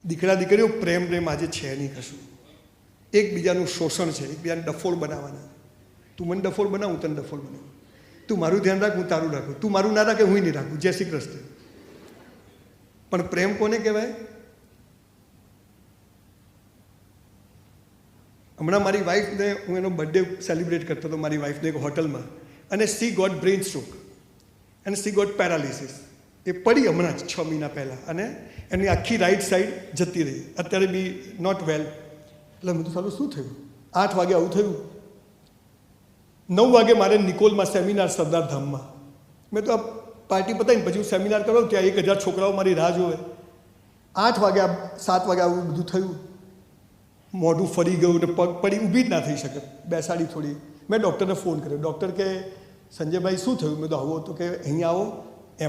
દીકરા દીકરીઓ પ્રેમ આજે છે નહીં કશું. એકબીજાનું શોષણ છે, એકબીજાને ડફોળ બનાવવાના. તું મને ડફોળ બનાવ, હું તને ડફોળ બનાવું. તું મારું ધ્યાન રાખ, હું તારું રાખું. તું મારું ના રાખે, હું નહીં રાખું. જય શ્રી કૃષ્ણ. પણ પ્રેમ કોને કહેવાય? હમણાં મારી વાઈફને હું એનો બર્થડે સેલિબ્રેટ કરતો હતો મારી વાઈફને એક હોટલમાં, અને સી ગોટ બ્રેઇન સ્ટ્રોક અને સી ગોટ પેરાલિસિસ. એ પડી હમણાં જ 6 મહિના પહેલાં, અને એની આખી રાઈટ સાઈડ જતી રહી. અત્યારે બી નોટ વેલ. એટલે મેં તો સારું શું થયું? 8 વાગે આવું થયું. 9 વાગે મારે નિકોલમાં સેમિનાર સરદાર ધામમાં. મેં તો આ પાર્ટી પતાવીને પછી હું સેમિનાર કરો, ત્યાં 1000 છોકરાઓ મારી રાહ જોવે. 8 વાગે 7 વાગે આવું બધું થયું. મોઢું ફરી ગયું ને પગ પડી, ઊભી જ ના થઈ શકે, બેસાડી થોડી. મેં ડૉક્ટરને ફોન કર્યો. ડૉક્ટર કે સંજયભાઈ શું થયું? મેં તો આવો તો કે અહીંયા આવો,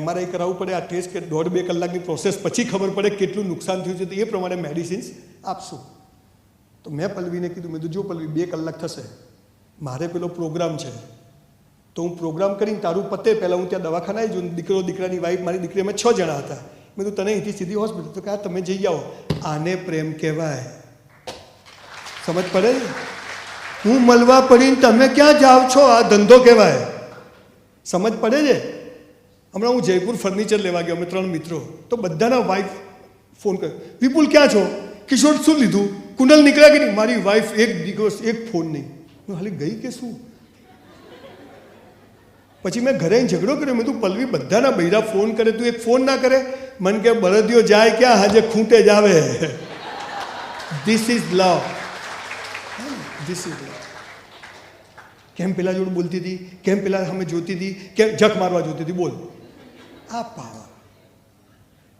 MRI કરાવવું પડે, આ ટેસ્ટ કે 1.5-2 કલાકની પ્રોસેસ પછી ખબર પડે કેટલું નુકસાન થયું છે, તો એ પ્રમાણે મેડિસિન્સ આપશું. તો મેં પલ્લવીને કીધું, મેં તો જો પલ્લવી 2 કલાક થશે, મારે પેલો પ્રોગ્રામ છે, તો હું પ્રોગ્રામ કરીને તારું પતે પહેલાં હું ત્યાં દવાખાને આવી જાઉં. દીકરો દીકરાની વાઈફ મારી દીકરી, અમે 6 જણા હતા. મેં તો તને અહીંથી સીધી હોસ્પિટલ. તો કે તમે જઈ આવો. આને પ્રેમ કહેવાય. સમજ પડે? હું મળવા પડીને તમે ક્યાં જાઓ છો, આ ધંધો કહેવાય. સમજ પડે છે? હમણાં હું જયપુર ફર્નિચર લેવા ગયો, અમે 3 મિત્રો. તો બધાના વાઈફ ફોન કર્યો, વિપુલ ક્યાં છો? કિશોર શું લીધું? કુંડલ નીકળ્યા કે નહીં? મારી વાઈફ એક દિવસ એક ફોન નહીં. હું હાલી ગઈ કે શું? પછી મેં ઘરે ઝઘડો કર્યો. મેં તું પલ્લવી બધાના બૈરા ફોન કરે, તું એક ફોન ના કરે? મને કે બળદિયો જાય ક્યાં, હાજે ખૂંટે જ આવે. This is love. This is લવ. કેમ પેલા જોડે બોલતી હતી, કેમ પેલા સામે જોતી હતી, કેમ જખ મારવા જોતી હતી? બોલ. આ પાવર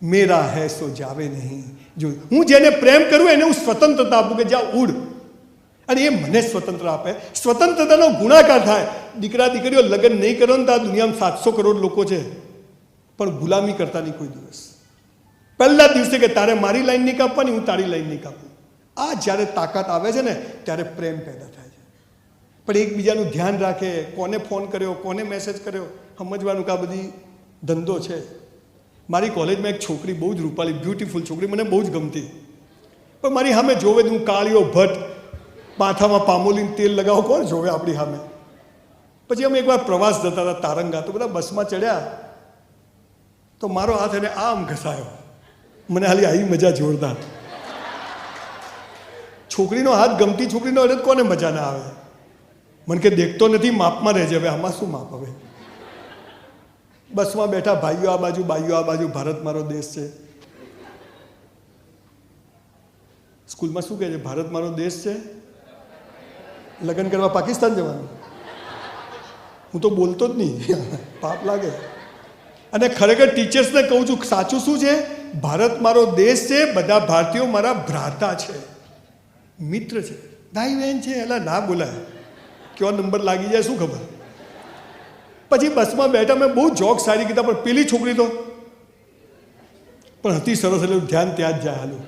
મેરા હૈ સો જાવે નહીં. જો હું જેને પ્રેમ કરું એને હું સ્વતંત્રતા આપું કે જ્યાં ઉડ, અને એ મને સ્વતંત્ર આપે. સ્વતંત્રતાનો ગુણાકાર થાય. દીકરા દીકરીઓ લગ્ન નહીં કરો ને તો આ દુનિયામાં 700 કરોડ લોકો છે, પણ ગુલામી કરતા નહીં કોઈ દિવસ. પહેલા દિવસે કે તારે મારી લાઈન નહીં કાપવાની, હું તારી લાઈન નહીં કાપું. આ જ્યારે તાકાત આવે છે ને ત્યારે પ્રેમ પેદા થાય છે. પણ એકબીજાનું ધ્યાન રાખે, કોને ફોન કર્યો, કોને મેસેજ કર્યો, સમજવાનું કે આ બધી ધંધો છે. મારી કોલેજમાં એક છોકરી, બહુ જ રૂપાળી બ્યુટીફુલ છોકરી, મને બહુ જ ગમતી. પણ મારી સામે જોવે હું કાળીઓ ભટ્ટ, માથામાં પામોલીન તેલ લગાવો, કોણ જોવે આપણી સામે? પછી અમે એકવાર પ્રવાસ જતા હતા તારંગા, તો બધા બસમાં ચડ્યા, તો મારો હાથ એને આમ ઘસાયો. મને હાલી આવી મજા જોરદાર. છોકરીનો હાથ ગમતી છોકરીનો અડે કોને મજા ના આવે? મને કે દેખતો નથી, માપમાં રહેજે. હવે આમાં શું માપ? હવે બસમાં બેઠા, ભાઈઓ આ બાજુ, બાઈઓ આ બાજુ, ભારત મારો દેશ છે. સ્કૂલમાં શું કહે છે? ભારત મારો દેશ છે. લગ્ન કરવા પાકિસ્તાન જવાનું? હું તો બોલતો જ નહીં, પાપ લાગે. અને ખરેખર ટીચર્સને કહું છું, સાચું શું છે? ભારત મારો દેશ છે, બધા ભારતીયો મારા ભ્રાતા છે, મિત્ર છે, ભાઈ બહેન છે. એલા ના બોલાય, કયો નંબર લાગી જાય શું ખબર. પછી બસમાં બેઠા, મેં બહુ જોક સારી કીધા, પણ પેલી છોકરી તો પણ હતી સરસ, એટલે ધ્યાન ત્યાં જ જાય. હાલું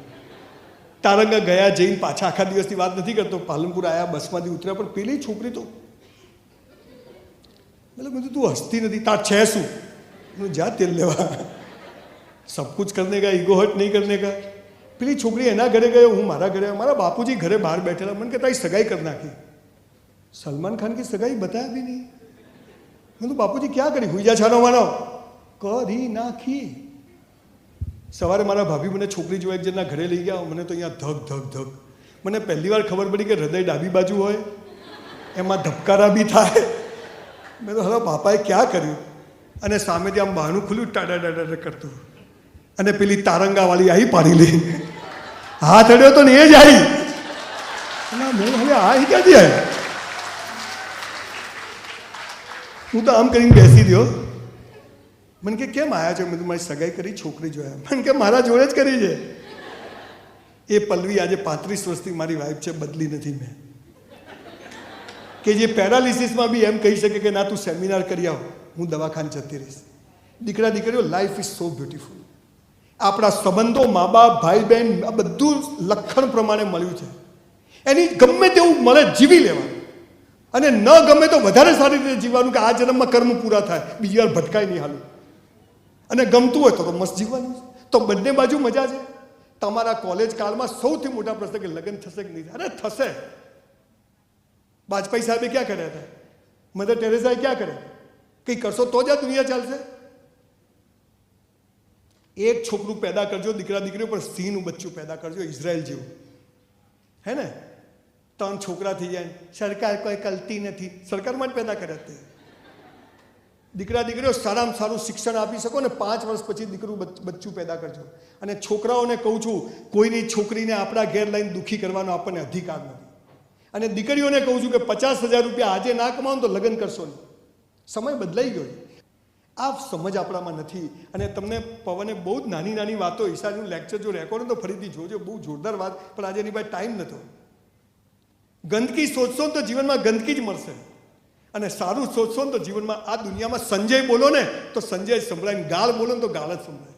તારંગા ગયા, જઈને પાછા આખા દિવસની વાત નથી કરતો, પાલનપુર આવ્યા, બસમાંથી ઉતર્યા, પણ પેલી છોકરી તો એટલે મેં તું હસતી નથી, તાર છે શું? જા તેલ લેવા, સબ કુછ કરને કા, ઈગો હર્ટ નહીં કરને કા. પેલી છોકરી એના ઘરે ગયો, હું મારા ઘરે, મારા બાપુજી ઘરે બહાર બેઠેલા. મને કે તારી સગાઈ કરી નાખી. સલમાન ખાન की સગાઈ બતાવ્યા भी नहीं. મેં તો બાપુજી ક્યાં કરી? હુઈ જા છાનો માનો, કરી નાખી. સવારે મારા ભાભી મને છોકરી જોવા એક જણના ઘરે લઈ ગયા. મને તો અહીંયા ધક ધક ધક. મને પહેલી વાર ખબર પડી કે હૃદય ડાબી બાજુ હોય, એમાં ધબકારા બી થાય. મેં તો હવે બાપાએ ક્યાં કર્યું? અને સામેથી આમ બહાનું ખુલ્યું, ટાડા ટાડા કરતું, અને પેલી તારંગાવાળી આવી પાડી લે. હાથ અડ્યો તો ને એ જ આવી. મેં હવે આ ક્યાંથી આવી? હું તો આમ કરીને બેસી દો. મને કે કેમ આવ્યા છે? મેં મારી સગાઈ કરી, છોકરી જોયા. મને કે મારા જોડે જ કરી છે. એ પલ્લવી આજે 35 વર્ષથી મારી વાઈફ છે, બદલી નથી મેં. કે જે પેરાલિસિસમાં બી એમ કહી શકે કે ના તું સેમિનાર કરી આવ, હું દવાખાને જતી રહીશ. દીકરા દીકરીઓ, લાઈફ ઇઝ સો બ્યુટીફુલ. આપણા સંબંધો, મા બાપ, ભાઈ બહેન, આ બધું લખણ પ્રમાણે મળ્યું છે. એની ગમે તેવું મળે જીવી લેવાનું, અને ન ગમે તો વધારે સારી રીતે જીવવાનું, કે આ જન્મમાં કર્મ પૂરા થાય, બીજી વાર ભટકાય નહીં હાલું. અને ગમતું હોય તો મસ્ત જીવવાનું. તો બંને બાજુ મજા છે. તમારા કોલેજ કાળમાં સૌથી મોટા પ્રશ્ન કે લગ્ન થશે કે નહીં? અરે થશે. વાજપેયી સાહેબે ક્યાં કર્યા હતા? મધર ટેરેસાએ ક્યાં કર્યા? કંઈ કરશો તો જ આ દુનિયા ચાલશે. એક છોકરું પેદા કરજો, દીકરા દીકરીઓ, પણ સિંહનું બચ્ચું પેદા કરજો, ઇઝરાયલ જેવું. હે ને? 3 છોકરા થઈ જાય. સરકાર કોઈ કલતી નથી. સરકારમાં જ પેદા કર્યા તે. દીકરા દીકરીઓ સારામાં સારું શિક્ષણ આપી શકો ને 5 વર્ષ પછી દીકરું બચ્ચું પેદા કરજો. અને છોકરાઓને કહું છું, કોઈની છોકરીને આપણા ઘેર લઈને દુઃખી કરવાનો આપણને અધિકાર નથી. અને દીકરીઓને કહું છું કે 50,000 રૂપિયા આજે ના કમાવો તો લગ્ન કરશો નહીં. સમય બદલાઈ ગયો. આ સમજ આપણામાં નથી. અને તમને પવને બહુ જ નાની નાની વાતો, ઈશાનું લેક્ચર જો રેકોર્ડ તો ફરીથી જોજો, બહુ જોરદાર વાત, પણ આજે એની પાસે ટાઈમ નહોતો. ગંદકી શોધશો ને તો જીવનમાં ગંદકી જ મળશે, અને સારું શોધશો ને તો જીવનમાં આ દુનિયામાં સંજય બોલો ને તો સંજય જ સંભળાય, ગાળ બોલો ને તો ગાળ જ સંભળાય.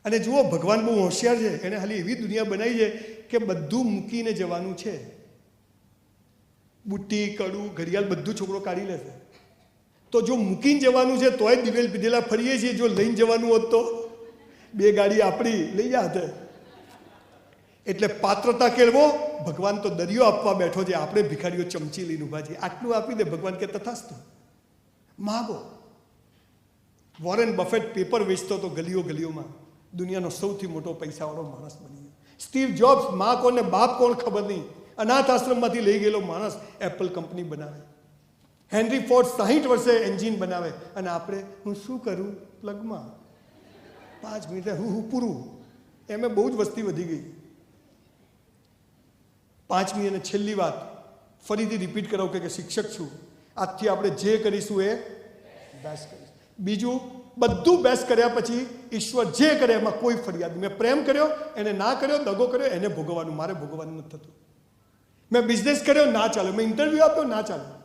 અને જુઓ, ભગવાન બહુ હોશિયાર છે. એને ખાલી એવી દુનિયા બનાવી છે કે બધું મૂકીને જવાનું છે. બુટ્ટી, કડું, ઘડિયાળ બધું છોકરો કાઢી લેશે. તો જો મૂકીને જવાનું છે તોય દિવેલ પીધેલા ફરીએ છીએ. જો લઈને જવાનું હોત તો 2 ગાડી આપણી લઈ જાત. એટલે પાત્રતા કેળવો. ભગવાન તો દરિયો આપવા બેઠો છે, આપણે ભિખારીઓ ચમચી લઈને ઊભા છીએ. આટલું આપી દે ભગવાન કે તથાસ્તુ. માગો. વોરેન બફેટ પેપર વેચતો તો ગલીઓ ગલીઓમાં, દુનિયાનો સૌથી મોટો પૈસાવાળો માણસ બની ગયો. સ્ટીવ જોબ્સ, મા કોણ ને બાપ કોણ ખબર નહીં, અનાથ આશ્રમમાંથી લઈ ગયેલો માણસ એપલ કંપની બનાવે. હેનરી ફોર્ડ 60 વર્ષે એન્જિન બનાવે, અને આપણે હું શું કરું પ્લગમાં 5 મિનિટે હું પૂરું. એમ બહુ જ વસ્તી વધી ગઈ. 5મી અને છેલ્લી વાત ફરીથી રિપીટ કરાવું કે શિક્ષક છું. આજથી આપણે જે કરીશું એ બેસ્ટ કરીશું. બીજું, બધું બેસ્ટ કર્યા પછી ઈશ્વર જે કરે એમાં કોઈ ફરિયાદ નહીં. મેં પ્રેમ કર્યો, એને ના કર્યો, દગો કર્યો, એને ભોગવવાનું, મારે ભોગવવાનું નથી થતું. મેં બિઝનેસ કર્યો, ના ચાલ્યો. મેં ઇન્ટરવ્યૂ આપ્યો, ના ચાલ્યો.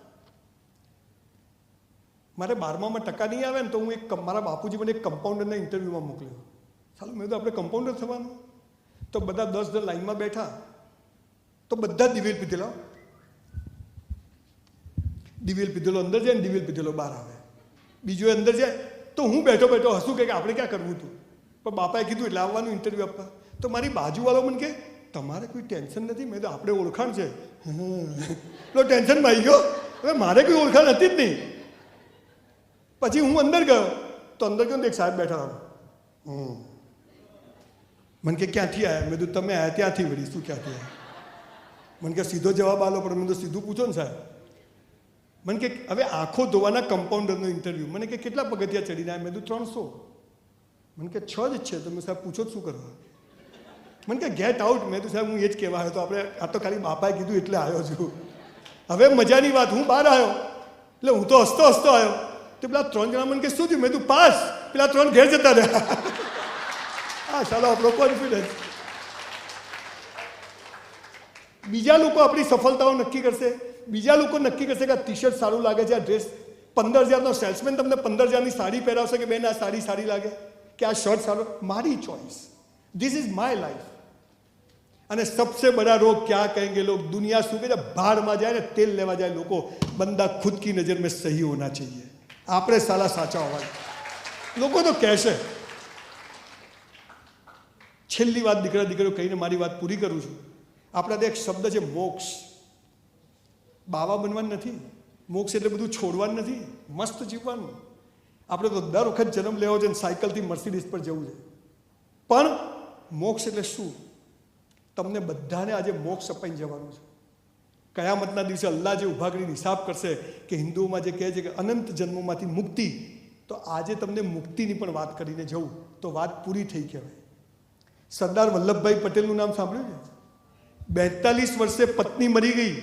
મારે 12મામાં ટકા નહીં આવે ને તો હું મારા બાપુજી મને એક કમ્પાઉન્ડરના ઇન્ટરવ્યૂમાં મોકલ્યો. ચાલો, મેં તો આપણે કમ્પાઉન્ડર થવાનું. તો બધા 10 જણ લાઈનમાં બેઠા, તો બધા દિવેલ પીધેલો. દિવેલ પીધેલો અંદર જાય ને દિવેલ પીધેલો બહાર આવે. બીજો અંદર જાય તો હું બેઠો બેઠો હસું કે આપણે ક્યાં કરવું હતું, પણ બાપાએ કીધું એટલે આવવાનું ઇન્ટરવ્યૂ આપવા. તો મારી બાજુવાળો મને કે તમારે કોઈ ટેન્શન નથી. મેં તો આપણે ઓળખાણ છે. પેલો ટેન્શનમાં આવી ગયો. હવે મારે કોઈ ઓળખાણ હતી જ નહીં. પછી હું અંદર ગયો તો અંદર ગયો ને એક સાહેબ બેઠા. મને કે ક્યાંથી આવ્યા? મેં કીધું તમે આવ્યા ત્યાંથી. વળી શું ક્યાંથી આવ્યા? મને કે સીધો જવાબ આલો, પણ મેં તો સીધું પૂછો ને સાહેબ. મને કે હવે આંખો ધોવાના કમ્પાઉન્ડરનો ઇન્ટરવ્યૂ. મને કે કેટલા પગથિયા ચડીને આવ્યા? મેં કીધું 300. મને કે 6 જ છે. તો મેં સાહેબ પૂછો શું કરવા? મને કે ગેટ આઉટ. મેં તો સાહેબ હું એ જ કહેવા આવ્યો તો. આપણે આ તો ખાલી બાપાએ કીધું એટલે આવ્યો છું. હવે મજાની વાત, હું બહાર આવ્યો એટલે હું તો હસતો હસતો આવ્યો. તો પેલા 3 જણા મને કે શું થયું? મેં તું પાસ. પેલા 3 ઘેર જતા રહ્યા. હા, ચાલો આપણો કોન્ફિડન્સ. બીજા લોકો આપણી સફળતાઓ નક્કી કરશે. બીજા લોકો નક્કી કરશે કે આ ટી શર્ટ સારું લાગે છે, આ ડ્રેસ. 15,000નો સેલ્સમેન તમને 15,000ની સાડી પહેરાવશે કે બેન આ સાડી સારી લાગે, કે આ શર્ટ સારો. મારી choice. This is my life. અને સબસે બડા રોગ ક્યાં કહેંગે લોગ? દુનિયા શું કહે છે? ભાડમાં જાય ને તેલ લેવા જાય લોકો. બંદા ખુદ કી નજર મેં સહી હોના चाहिए. આપણે સાલા સાચા હોવા. લોકો તો કહેશે. છેલ્લી વાત દીકરા દીકરીઓ કહીને મારી વાત પૂરી કરું છું. આપણા ત્યાં એક શબ્દ છે મોક્ષ. બાવા બનવાનું નથી. મોક્ષ એટલે બધું છોડવાનું નથી, મસ્ત જીવવાનું. આપણે તો દર વખત જન્મ લેવો છે અને સાયકલથી મર્સિડીઝ પર જવું છે. પણ મોક્ષ એટલે શું? તમને બધાને આજે મોક્ષ અપાઈને જવાનું છે. કયામતના દિવસે અલ્લાહ જે ઊભા કરીને હિસાબ કરશે કે હિન્દુઓમાં જે કહે છે કે અનંત જન્મોમાંથી મુક્તિ, તો આજે તમને મુક્તિની પણ વાત કરીને જવું તો વાત પૂરી થઈ કહેવાય. સરદાર વલ્લભભાઈ પટેલનું નામ સાંભળ્યું છે? 42 વર્ષે પત્ની મરી ગઈ,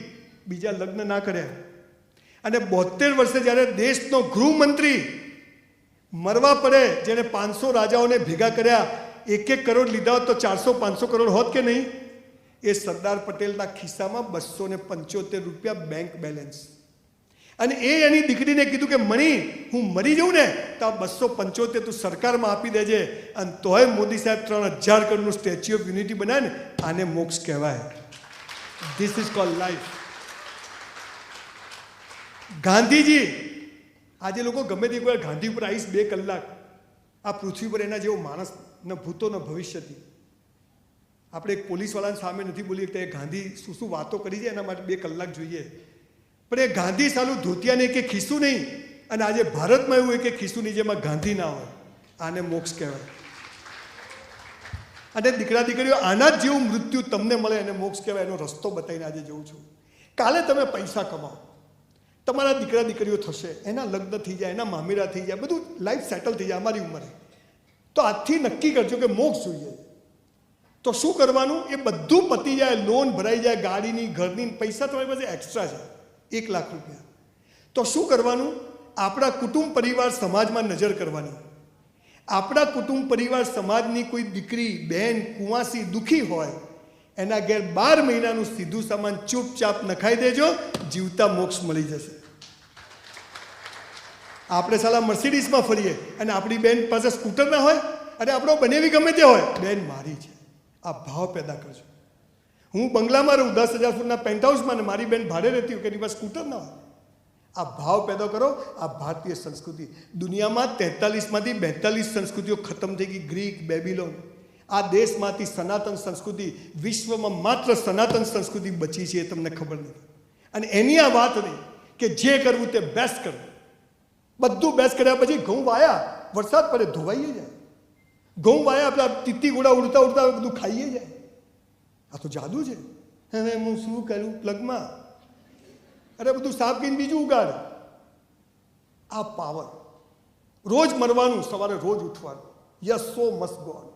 બીજા લગ્ન ના કર્યા. અને 72 વર્ષે જ્યારે દેશનો ગૃહમંત્રી મરવા પડે, જેને 500 રાજાઓને ભેગા કર્યા, 1-1 કરોડ લીધા હોત તો 400-500 કરોડ હોત કે નહીં? એ સરદાર પટેલના ખિસ્સામાં 275 રૂપિયા બેંક બેલેન્સ. અને એની દીકરીને કીધું કે મણી, હું મરી જાઉં ને તો આ 275 તું સરકારમાં આપી દેજે. અને તોય મોદી સાહેબ 3000 કરોડનું સ્ટેચ્યુ ઓફ યુનિટી બનાવે ને, આને મોક્ષ કહેવાય. This is called life. Gandhiji, આજે લોકો ગમે તે કોઈ ગાંધી ઉપર આવીશ 2 કલાક, આ પૃથ્વી પર એના જેવો માણસ ન ભૂતો ન ભવિષ્યથી. આપણે એક પોલીસવાળાની સામે નથી બોલી શકતા, એ ગાંધી શું શું વાતો કરી છે એના માટે 2 કલાક જોઈએ. પણ એ ગાંધી સાલું ધોતિયાને કે ખીસું નહીં, અને આજે ભારતમાં એવું કે ખીસુની જેમાં ગાંધી ના હોય. આને મોક્ષ કહેવાય. અને દીકરા દીકરીઓ, આના જ જેવું મૃત્યુ તમને મળે એને મોક્ષ કહેવાય. એનો રસ્તો બતાવીને આજે જઉં છું. કાલે તમે પૈસા કમાઓ, તમારા દીકરા દીકરીઓ થશે, એના લગ્ન થઈ જાય, એના મામેરા થઈ જાય, બધું લાઈફ સેટલ થઈ જાય અમારી ઉંમરે, તો આજથી નક્કી કરજો કે મોક્ષ જોઈએ. તો શું કરવાનું? એ બધું પતી જાય, લોન ભરાઈ જાય, ગાડીની, ઘરની, પૈસા તમારી પાસે એક્સ્ટ્રા છે 1 લાખ રૂપિયા. તો શું કરવાનું? આપણા કુટુંબ પરિવાર સમાજમાં નજર કરવાની. આપણા કુટુંબ પરિવાર સમાજની કોઈ દીકરી, બહેન, કુંવાસી દુઃખી હોય, એના ઘેર 12 મહિનાનું સીધું સામાન ચૂપચાપ નખાઈ દેજો, જીવતા મોક્ષ મળી જશે. આપણે સાલા મર્સિડીઝમાં ફરીએ અને આપણી બેન પાસે સ્કૂટર ના હોય, અને આપણો બનેવી ગમે તે હોય, બેન મારી છે. આ ભાવ પેદા કરજો. હું બંગલામાં રહું 10,000 ફૂટના પેન્ટ હાઉસમાં, ને મારી બેન ભાડે રહેતી હોય કે એની પાસે સ્કૂટર ના હોય. આ ભાવ પેદા કરો. આ ભારતીય સંસ્કૃતિ. દુનિયામાં 43માંથી 42 સંસ્કૃતિઓ ખતમ થઈ ગઈ. ગ્રીક, બેબીલોન. આ દેશમાંથી સનાતન સંસ્કૃતિ, વિશ્વમાં માત્ર સનાતન સંસ્કૃતિ બચી છે, એ તમને ખબર નથી. અને એની આ વાત નહીં કે જે કરવું તે બેસ્ટ કરવું. બધું બેસ્ટ કર્યા પછી ઘઉં વાયા, વરસાદ પડે ધોવાઈએ જાય. ઘઉં વાયા, પેલા તીતી ઘોડા ઉડતા ઉડતા બધું ખાઈએ જાય. આ તો જાદુ છે. હવે હું શું કરું? પ્લગમાં અરે બધું સાફ કરીને બીજું ઉગાડ. આ પાવર. રોજ મરવાનું, સવારે રોજ ઉઠવાનું. Yes, so must go on.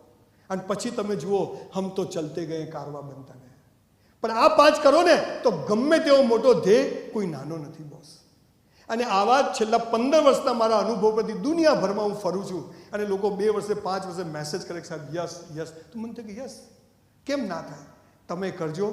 અને પછી તમે જુઓ, હમ તો ચલતે ગયે, કારવા બનતા ગયા. પણ આ 5 કરો ને તો ગમે તેવો મોટો ધ્યેય કોઈ નાનો નથી બોસ. અને આવા છેલ્લા 15 વર્ષના મારા અનુભવ પરથી દુનિયાભરમાં હું ફરું છું, અને લોકો 2 વર્ષે 5 વર્ષે મેસેજ કરે કે સાહેબ યસ યસ. તો મને થાય કે યસ, કેમ ના થાય? તમે કરજો,